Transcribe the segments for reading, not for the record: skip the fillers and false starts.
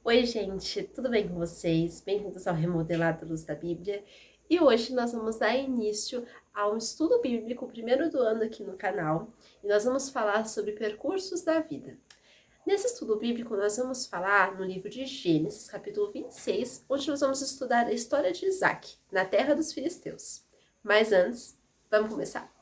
Oi, gente, tudo bem com vocês? Bem-vindos ao Remodelado Luz da Bíblia. E hoje nós vamos dar início a um estudo bíblico, o primeiro do ano aqui no canal, e nós vamos falar sobre percursos da vida. Nesse estudo bíblico, nós vamos falar no livro de Gênesis, capítulo 26, onde nós vamos estudar a história de Isaac, na terra dos filisteus. Mas antes, vamos começar.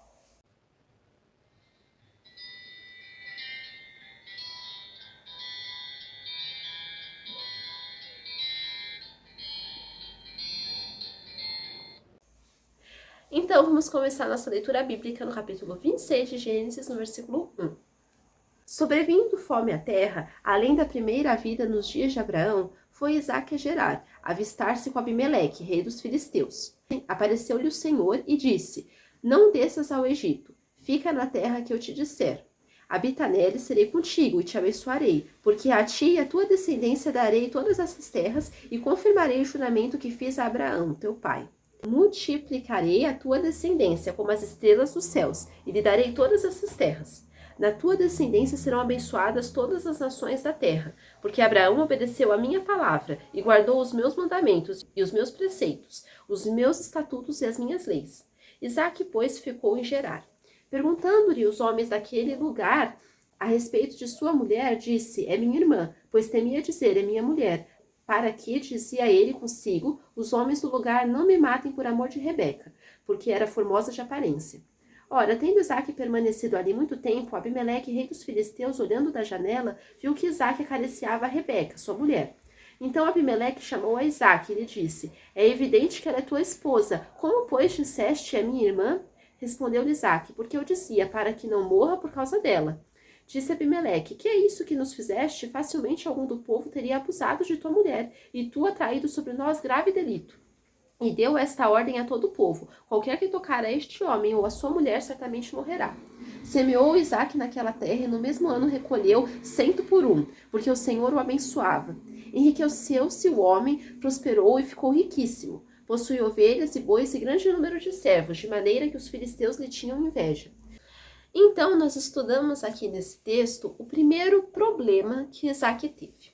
Então, vamos começar nossa leitura bíblica no capítulo 26 de Gênesis, no versículo 1. Sobrevindo fome à terra, além da primeira vida nos dias de Abraão, foi Isaque a Gerar, avistar-se com Abimeleque, rei dos filisteus. Apareceu-lhe o Senhor e disse: Não desças ao Egito, fica na terra que eu te disser. Habita nela e serei contigo e te abençoarei, porque a ti e a tua descendência darei todas essas terras e confirmarei o juramento que fiz a Abraão, teu pai. Multiplicarei a tua descendência como as estrelas dos céus, e lhe darei todas essas terras. Na tua descendência serão abençoadas todas as nações da terra, porque Abraão obedeceu a minha palavra e guardou os meus mandamentos e os meus preceitos, os meus estatutos e as minhas leis. Isaque, pois, ficou em Gerar. Perguntando-lhe os homens daquele lugar a respeito de sua mulher, disse: É minha irmã, pois temia dizer: É minha mulher. Para que, dizia ele consigo, os homens do lugar não me matem por amor de Rebeca, porque era formosa de aparência. Ora, tendo Isaque permanecido ali muito tempo, Abimeleque, rei dos filisteus, olhando da janela, viu que Isaque acariciava a Rebeca, sua mulher. Então Abimeleque chamou a Isaque e lhe disse: É evidente que ela é tua esposa. Como, pois, disseste: É minha irmã? Respondeu-lhe Isaque: Porque eu dizia, para que não morra por causa dela. Disse Abimeleque: Que é isso que nos fizeste? Facilmente algum do povo teria abusado de tua mulher, e tu atraído sobre nós grave delito. E deu esta ordem a todo o povo: qualquer que tocar a este homem ou a sua mulher certamente morrerá. Semeou Isaque naquela terra e no mesmo ano recolheu 100 por um, porque o Senhor o abençoava. Enriqueceu-se o homem, prosperou e ficou riquíssimo. Possuía ovelhas e bois e grande número de servos, de maneira que os filisteus lhe tinham inveja. Então, nós estudamos aqui nesse texto o primeiro problema que Isaque teve.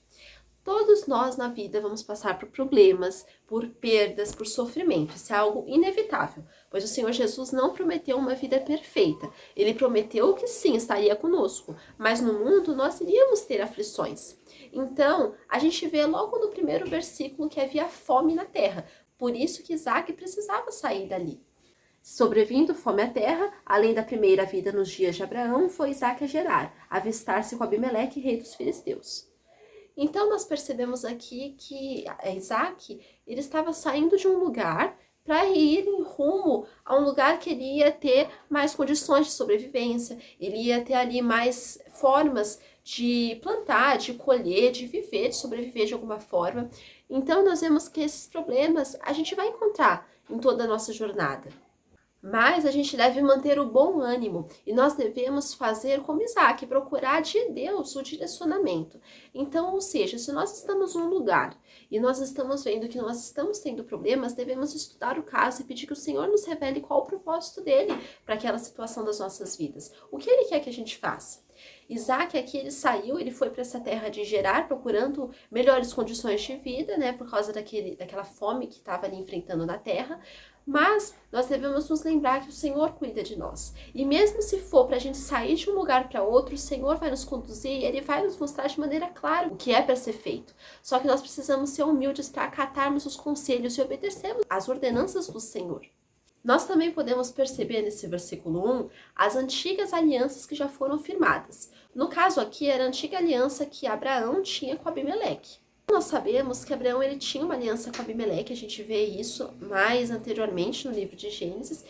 Todos nós na vida vamos passar por problemas, por perdas, por sofrimento. Isso é algo inevitável, pois o Senhor Jesus não prometeu uma vida perfeita. Ele prometeu que sim, estaria conosco, mas no mundo nós iríamos ter aflições. Então, a gente vê logo no primeiro versículo que havia fome na terra. Por isso que Isaque precisava sair dali. Sobrevindo fome à terra, além da primeira vida nos dias de Abraão, foi Isaque a Gerar, avistar-se com Abimeleque, rei dos filisteus. Então nós percebemos aqui que Isaque, ele estava saindo de um lugar para ir em rumo a um lugar que ele ia ter mais condições de sobrevivência, ele ia ter ali mais formas de plantar, de colher, de viver, de sobreviver de alguma forma. Então nós vemos que esses problemas a gente vai encontrar em toda a nossa jornada. Mas a gente deve manter o bom ânimo e nós devemos fazer como Isaque, procurar de Deus o direcionamento. Então, ou seja, se nós estamos num lugar e nós estamos vendo que nós estamos tendo problemas, devemos estudar o caso e pedir que o Senhor nos revele qual o propósito dele para aquela situação das nossas vidas. O que ele quer que a gente faça? Isaque aqui, ele saiu, ele foi para essa terra de Gerar, procurando melhores condições de vida, né, por causa daquela fome que estava ali enfrentando na terra. Mas nós devemos nos lembrar que o Senhor cuida de nós. E mesmo se for para a gente sair de um lugar para outro, o Senhor vai nos conduzir e Ele vai nos mostrar de maneira clara o que é para ser feito. Só que nós precisamos ser humildes para acatarmos os conselhos e obedecermos às ordenanças do Senhor. Nós também podemos perceber nesse versículo 1 as antigas alianças que já foram firmadas. No caso aqui, era a antiga aliança que Abraão tinha com Abimeleque. Nós sabemos que Abraão ele tinha uma aliança com Abimeleque, a gente vê isso mais anteriormente no livro de Gênesis,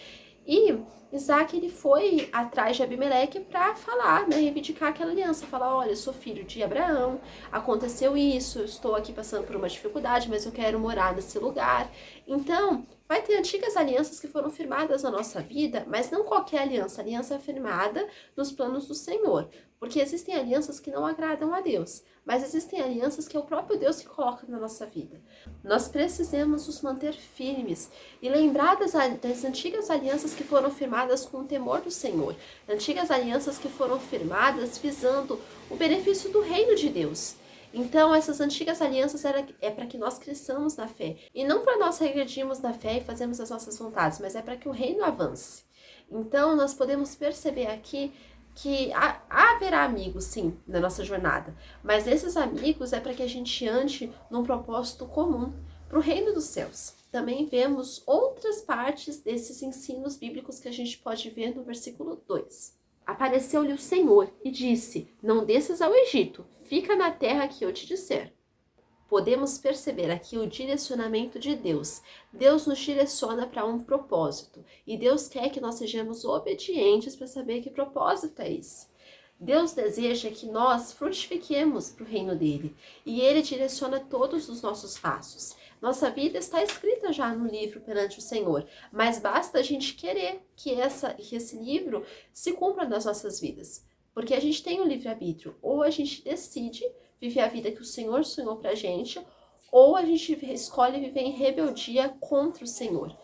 e Isaque ele foi atrás de Abimeleque para falar, né, reivindicar aquela aliança, falar: olha, eu sou filho de Abraão, aconteceu isso, eu estou aqui passando por uma dificuldade, mas eu quero morar nesse lugar. Então, vai ter antigas alianças que foram firmadas na nossa vida, mas não qualquer aliança, aliança firmada nos planos do Senhor, porque existem alianças que não agradam a Deus, mas existem alianças que é o próprio Deus que coloca na nossa vida. Nós precisamos nos manter firmes e lembrar das antigas alianças que foram firmadas com o temor do Senhor, antigas alianças que foram firmadas visando o benefício do reino de Deus. Então, essas antigas alianças é para que nós cresçamos na fé. E não para nós regredirmos na fé e fazermos as nossas vontades, mas é para que o reino avance. Então, nós podemos perceber aqui que haverá amigos, sim, na nossa jornada. Mas esses amigos é para que a gente ande num propósito comum para o reino dos céus. Também vemos outras partes desses ensinos bíblicos que a gente pode ver no versículo 2. Apareceu-lhe o Senhor e disse: não desças ao Egito, fica na terra que eu te disser. Podemos perceber aqui o direcionamento de Deus. Deus nos direciona para um propósito. E Deus quer que nós sejamos obedientes para saber que propósito é esse. Deus deseja que nós frutifiquemos para o reino dele. E ele direciona todos os nossos passos. Nossa vida está escrita já no livro perante o Senhor. Mas basta a gente querer que esse livro se cumpra nas nossas vidas. Porque a gente tem o livre-arbítrio. Ou a gente decide viver a vida que o Senhor sonhou pra gente, ou a gente escolhe viver em rebeldia contra o Senhor.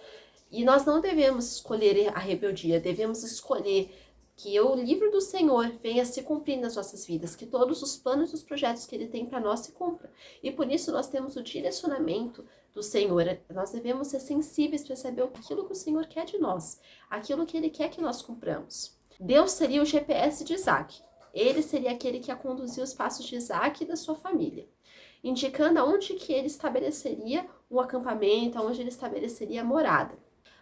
E nós não devemos escolher a rebeldia, devemos escolher que o livro do Senhor venha se cumprir nas nossas vidas, que todos os planos e os projetos que Ele tem para nós se cumpram. E por isso nós temos o direcionamento do Senhor. Nós devemos ser sensíveis para saber aquilo que o Senhor quer de nós, aquilo que Ele quer que nós cumpramos. Deus seria o GPS de Isaac. Ele seria aquele que ia conduzir os passos de Isaac e da sua família, indicando aonde que ele estabeleceria um acampamento, aonde ele estabeleceria a morada.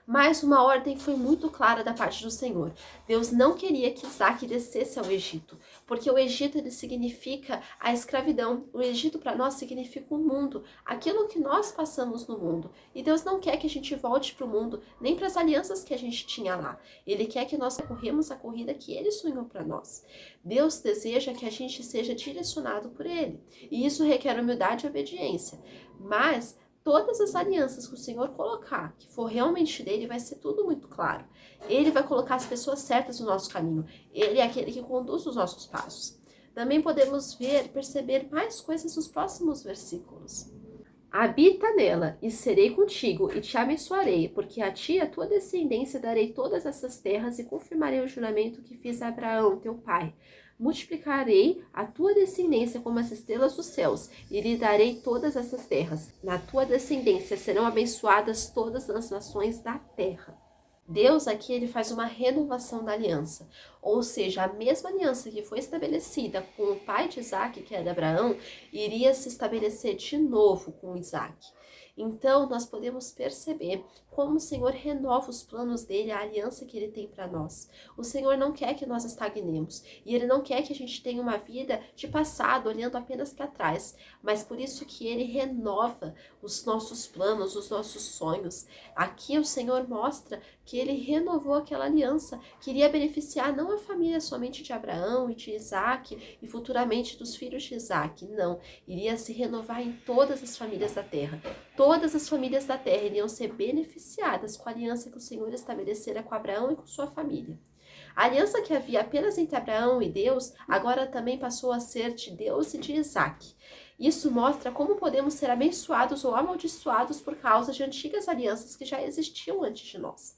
Mas uma ordem foi muito clara da parte do Senhor. Deus não queria que Isaac descesse ao Egito, porque o Egito ele significa a escravidão. O Egito para nós significa o mundo, aquilo que nós passamos no mundo. E Deus não quer que a gente volte para o mundo, nem para as alianças que a gente tinha lá. Ele quer que nós corremos a corrida que Ele sonhou para nós. Deus deseja que a gente seja direcionado por Ele. E isso requer humildade e obediência. Mas todas as alianças que o Senhor colocar, que for realmente dele, vai ser tudo muito claro. Ele vai colocar as pessoas certas no nosso caminho. Ele é aquele que conduz os nossos passos. Também podemos perceber mais coisas nos próximos versículos. Habita nela, e serei contigo, e te abençoarei, porque a ti e a tua descendência darei todas essas terras, e confirmarei o juramento que fiz a Abraão, teu pai. Multiplicarei a tua descendência como as estrelas dos céus, e lhe darei todas essas terras. Na tua descendência serão abençoadas todas as nações da terra. Deus aqui ele faz uma renovação da aliança, ou seja, a mesma aliança que foi estabelecida com o pai de Isaac, que era Abraão, iria se estabelecer de novo com Isaac. Então, nós podemos perceber como o Senhor renova os planos dele, a aliança que ele tem para nós. O Senhor não quer que nós estagnemos e ele não quer que a gente tenha uma vida de passado, olhando apenas para trás, mas por isso que ele renova os nossos planos, os nossos sonhos. Aqui o Senhor mostra que ele renovou aquela aliança, queria beneficiar não a família somente de Abraão e de Isaac e futuramente dos filhos de Isaac, não, iria se renovar em todas as famílias da terra. Todas as famílias da terra iriam ser beneficiadas com a aliança que o Senhor estabelecera com Abraão e com sua família. A aliança que havia apenas entre Abraão e Deus, agora também passou a ser de Deus e de Isaac. Isso mostra como podemos ser abençoados ou amaldiçoados por causa de antigas alianças que já existiam antes de nós.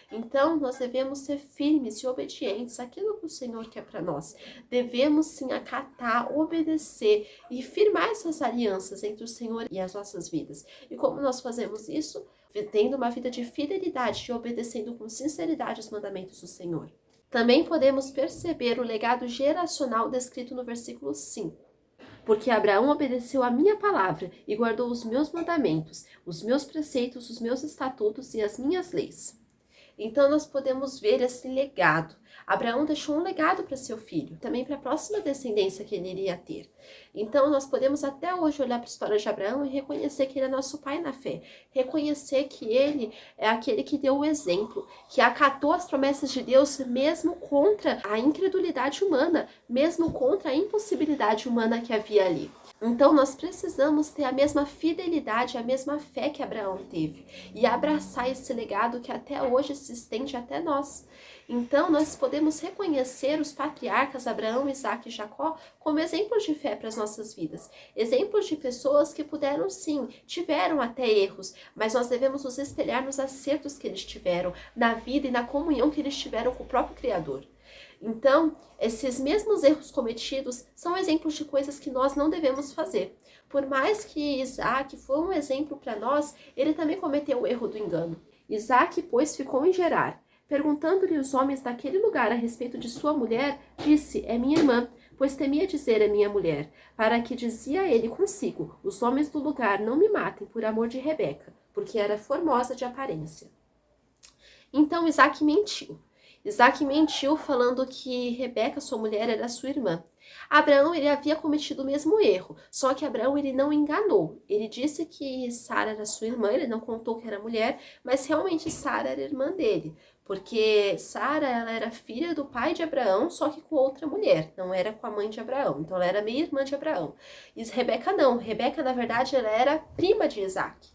Então, nós devemos ser firmes e obedientes àquilo que o Senhor quer para nós. Devemos sim acatar, obedecer e firmar essas alianças entre o Senhor e as nossas vidas. E como nós fazemos isso? Tendo uma vida de fidelidade e obedecendo com sinceridade os mandamentos do Senhor. Também podemos perceber o legado geracional descrito no versículo 5. Porque Abraão obedeceu a minha palavra e guardou os meus mandamentos, os meus preceitos, os meus estatutos e as minhas leis. Então nós podemos ver esse legado. Abraão deixou um legado para seu filho, também para a próxima descendência que ele iria ter. Então nós podemos até hoje olhar para a história de Abraão e reconhecer que ele é nosso pai na fé. Reconhecer que ele é aquele que deu o exemplo, que acatou as promessas de Deus mesmo contra a incredulidade humana, mesmo contra a impossibilidade humana que havia ali. Então nós precisamos ter a mesma fidelidade, a mesma fé que Abraão teve e abraçar esse legado que até hoje se estende até nós. Então nós podemos reconhecer os patriarcas Abraão, Isaac e Jacó como exemplos de fé para as nossas vidas. Exemplos de pessoas que puderam sim, tiveram até erros, mas nós devemos nos espelhar nos acertos que eles tiveram, na vida e na comunhão que eles tiveram com o próprio Criador. Então, esses mesmos erros cometidos são exemplos de coisas que nós não devemos fazer. Por mais que Isaac foi um exemplo para nós, ele também cometeu o erro do engano. Isaac, pois, ficou em Gerar. Perguntando-lhe os homens daquele lugar a respeito de sua mulher, disse, é minha irmã, pois temia dizer é minha mulher, para que dizia ele consigo, os homens do lugar não me matem por amor de Rebeca, porque era formosa de aparência. Então Isaac mentiu. Isaac mentiu falando que Rebeca, sua mulher, era sua irmã. Abraão, ele havia cometido o mesmo erro, só que Abraão, ele não enganou. Ele disse que Sara era sua irmã, ele não contou que era mulher, mas realmente Sara era irmã dele, porque Sara, ela era filha do pai de Abraão, só que com outra mulher, não era com a mãe de Abraão, então ela era meia-irmã de Abraão. E Rebeca não, Rebeca, na verdade, ela era prima de Isaac.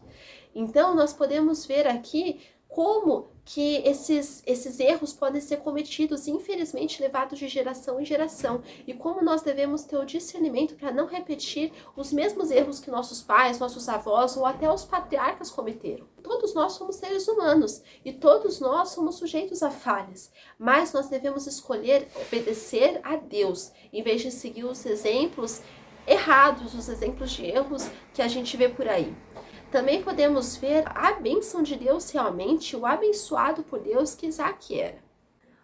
Então, nós podemos ver aqui como que esses erros podem ser cometidos e, infelizmente, levados de geração em geração. E como nós devemos ter o discernimento para não repetir os mesmos erros que nossos pais, nossos avós ou até os patriarcas cometeram. Todos nós somos seres humanos e todos nós somos sujeitos a falhas. Mas nós devemos escolher obedecer a Deus, em vez de seguir os exemplos errados, os exemplos de erros que a gente vê por aí. Também podemos ver a bênção de Deus realmente, o abençoado por Deus que Isaac era.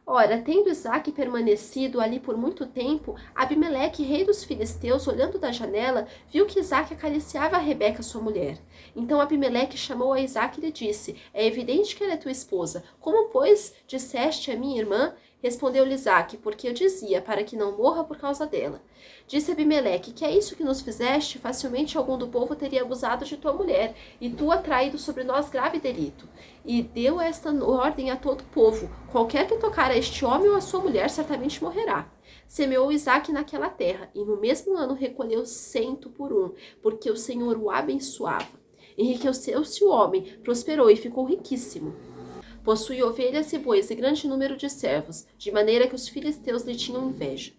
Ora, tendo Isaac permanecido ali por muito tempo, Abimeleque, rei dos filisteus, olhando da janela, viu que Isaac acariciava a Rebeca, sua mulher. Então Abimeleque chamou a Isaac e lhe disse, é evidente que ela é tua esposa. Como, pois, disseste a minha irmã? Respondeu-lhe Isaac, porque eu dizia, para que não morra por causa dela. Disse Abimeleque, que é isso que nos fizeste? Facilmente algum do povo teria abusado de tua mulher, e tu atraído sobre nós grave delito. E deu esta ordem a todo o povo, qualquer que tocar a este homem ou a sua mulher certamente morrerá. Semeou Isaac naquela terra, e no mesmo ano recolheu 100 por um, porque o Senhor o abençoava. Enriqueceu-se o homem, prosperou e ficou riquíssimo. Possuía ovelhas e bois e grande número de servos, de maneira que os filisteus lhe tinham inveja.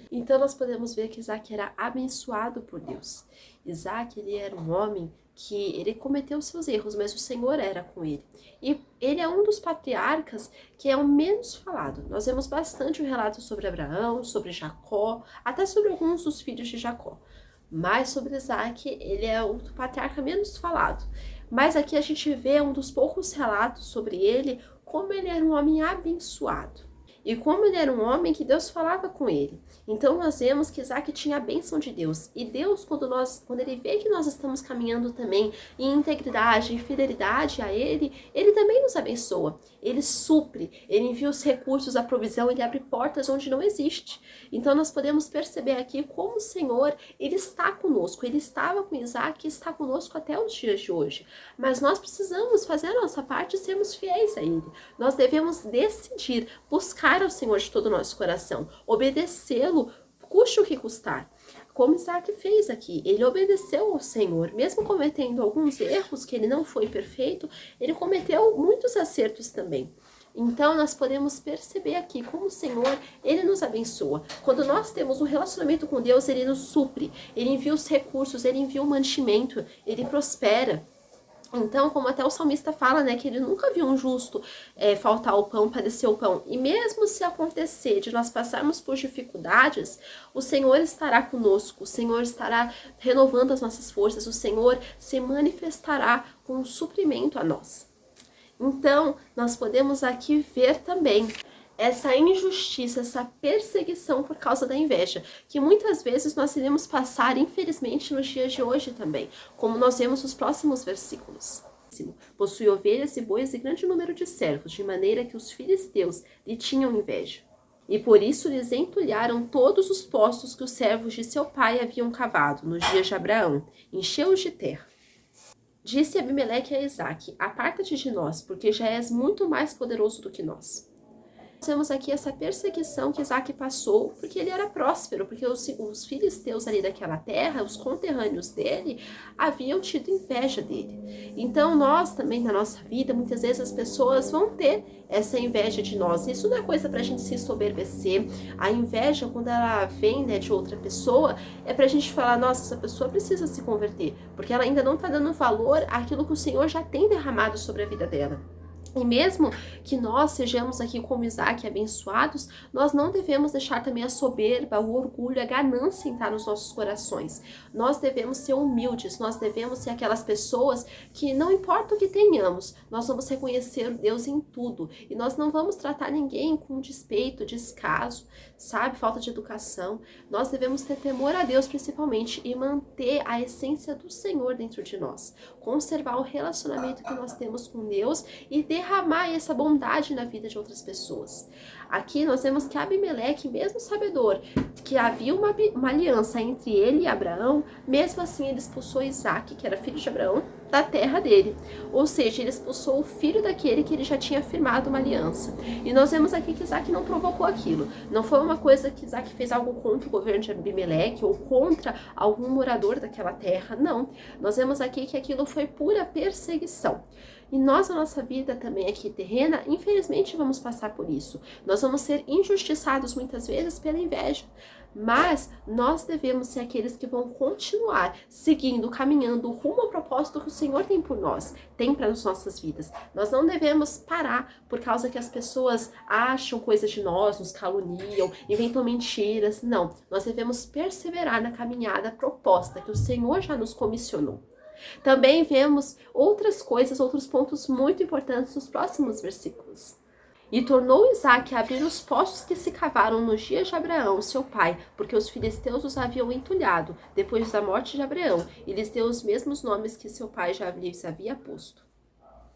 Então nós podemos ver que Isaac era abençoado por Deus. Isaac, ele era um homem que ele cometeu seus erros, mas o Senhor era com ele. E ele é um dos patriarcas que é o menos falado. Nós vemos bastante o relato sobre Abraão, sobre Jacó, até sobre alguns dos filhos de Jacó. Mas sobre Isaac, ele é o patriarca menos falado. Mas aqui a gente vê um dos poucos relatos sobre ele, como ele era um homem abençoado. E como ele era um homem que Deus falava com ele. Então nós vemos que Isaac tinha a bênção de Deus. E Deus, quando ele vê que nós estamos caminhando também em integridade e fidelidade a ele também nos abençoa. Ele supre, ele envia os recursos, a provisão, ele abre portas onde não existe. Então nós podemos perceber aqui como o Senhor, ele está conosco. Ele estava com Isaac e está conosco até os dias de hoje. Mas nós precisamos fazer a nossa parte e sermos fiéis a ele. Nós devemos decidir, buscar ao Senhor de todo o nosso coração, obedecê-lo, custe o que custar. Como Isaac fez aqui, ele obedeceu ao Senhor, mesmo cometendo alguns erros, que ele não foi perfeito, ele cometeu muitos acertos também. Então nós podemos perceber aqui como o Senhor, ele nos abençoa. Quando nós temos um relacionamento com Deus, ele nos supre, ele envia os recursos, ele envia o mantimento, ele prospera. Então, como até o salmista fala, né, que ele nunca viu um justo faltar o pão, padecer o pão. E mesmo se acontecer de nós passarmos por dificuldades, o Senhor estará conosco, o Senhor estará renovando as nossas forças, o Senhor se manifestará com um suprimento a nós. Então, nós podemos aqui ver também essa injustiça, essa perseguição por causa da inveja, que muitas vezes nós iremos passar, infelizmente, nos dias de hoje também, como nós vemos nos próximos versículos. Possui ovelhas e bois e grande número de servos, de maneira que os filisteus lhe tinham inveja. E por isso lhes entulharam todos os postos que os servos de seu pai haviam cavado nos dias de Abraão, encheu-os de terra. Disse Abimeleque a Isaac, aparta-te de nós, porque já és muito mais poderoso do que nós. Temos aqui essa perseguição que Isaac passou, porque ele era próspero, porque os filisteus ali daquela terra, os conterrâneos dele, haviam tido inveja dele. Então nós também, na nossa vida, muitas vezes as pessoas vão ter essa inveja de nós. Isso não é coisa pra gente se ensoberbecer. A inveja, quando ela vem, né, de outra pessoa, é pra gente falar, nossa, essa pessoa precisa se converter, porque ela ainda não tá dando valor àquilo que o Senhor já tem derramado sobre a vida dela. E mesmo que nós sejamos aqui como Isaac abençoados, nós não devemos deixar também a soberba, o orgulho, a ganância entrar nos nossos corações. Nós devemos ser humildes, nós devemos ser aquelas pessoas que não importa o que tenhamos, nós vamos reconhecer Deus em tudo. E nós não vamos tratar ninguém com despeito, descaso, sabe? Falta de educação. Nós devemos ter temor a Deus principalmente e manter a essência do Senhor dentro de nós. Conservar o relacionamento que nós temos com Deus e derramar essa bondade na vida de outras pessoas. Aqui nós vemos que Abimeleque, mesmo sabedor que havia uma aliança entre ele e Abraão, mesmo assim ele expulsou Isaac, que era filho de Abraão, da terra dele. Ou seja, ele expulsou o filho daquele que ele já tinha firmado uma aliança. E nós vemos aqui que Isaac não provocou aquilo. Não foi uma coisa que Isaac fez algo contra o governo de Abimeleque ou contra algum morador daquela terra. Não. Nós vemos aqui que aquilo foi pura perseguição. E nós, na nossa vida também aqui terrena, infelizmente vamos passar por isso. Nós vamos ser injustiçados muitas vezes pela inveja. Mas nós devemos ser aqueles que vão continuar seguindo, caminhando rumo ao propósito que o Senhor tem por nós, tem para as nossas vidas. Nós não devemos parar por causa que as pessoas acham coisas de nós, nos caluniam, inventam mentiras. Não, nós devemos perseverar na caminhada proposta que o Senhor já nos comissionou. Também vemos outras coisas, outros pontos muito importantes nos próximos versículos. E tornou Isaac a abrir os poços que se cavaram nos dias de Abraão, seu pai, porque os filisteus os haviam entulhado, depois da morte de Abraão, e lhes deu os mesmos nomes que seu pai já lhes havia posto.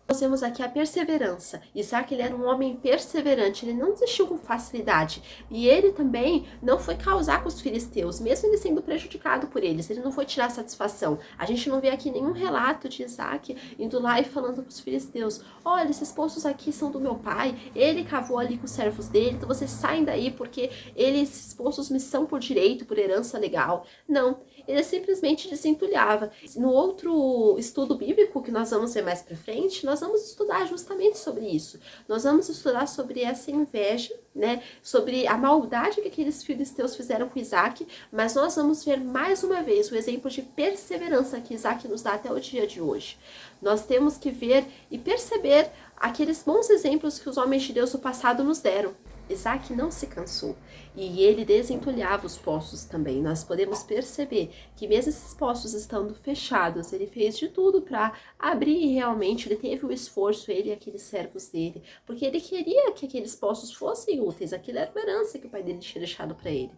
Nós vemos aqui a perseverança. Isaac, ele era um homem perseverante, ele não desistiu com facilidade. E ele também não foi causar com os filisteus, mesmo ele sendo prejudicado por eles. Ele não foi tirar satisfação. A gente não vê aqui nenhum relato de Isaac indo lá e falando para os filisteus: olha, esses poços aqui são do meu pai, ele cavou ali com os servos dele, então vocês saem daí porque esses poços me são por direito, por herança legal. Não, ele simplesmente desentulhava. No outro estudo bíblico que nós vamos ver mais para frente, nós vamos estudar justamente sobre isso. Nós vamos estudar sobre essa inveja, né? Sobre a maldade que aqueles filisteus fizeram com Isaac, mas nós vamos ver mais uma vez o exemplo de perseverança que Isaac nos dá até o dia de hoje. Nós temos que ver e perceber aqueles bons exemplos que os homens de Deus do passado nos deram. Isaac não se cansou e ele desentulhava os poços também. Nós podemos perceber que mesmo esses poços estando fechados, ele fez de tudo para abrir realmente, ele teve o esforço, ele e aqueles servos dele, porque ele queria que aqueles poços fossem úteis, aquilo era uma herança que o pai dele tinha deixado para ele.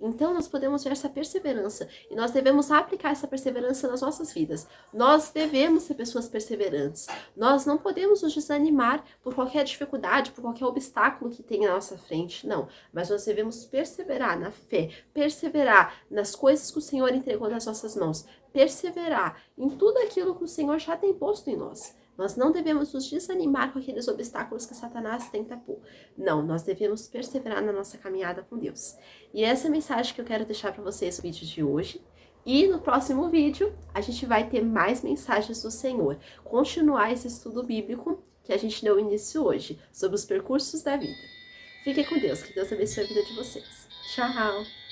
Então nós podemos ver essa perseverança e nós devemos aplicar essa perseverança nas nossas vidas. Nós devemos ser pessoas perseverantes. Nós não podemos nos desanimar por qualquer dificuldade, por qualquer obstáculo que tenha na nossa frente, não. Mas nós devemos perseverar na fé, perseverar nas coisas que o Senhor entregou nas nossas mãos, perseverar em tudo aquilo que o Senhor já tem posto em nós. Nós não devemos nos desanimar com aqueles obstáculos que Satanás tenta pôr. Não, nós devemos perseverar na nossa caminhada com Deus. E essa é a mensagem que eu quero deixar para vocês no vídeo de hoje. E no próximo vídeo, a gente vai ter mais mensagens do Senhor. Continuar esse estudo bíblico que a gente deu início hoje, sobre os percursos da vida. Fiquem com Deus, que Deus abençoe a vida de vocês. Tchau!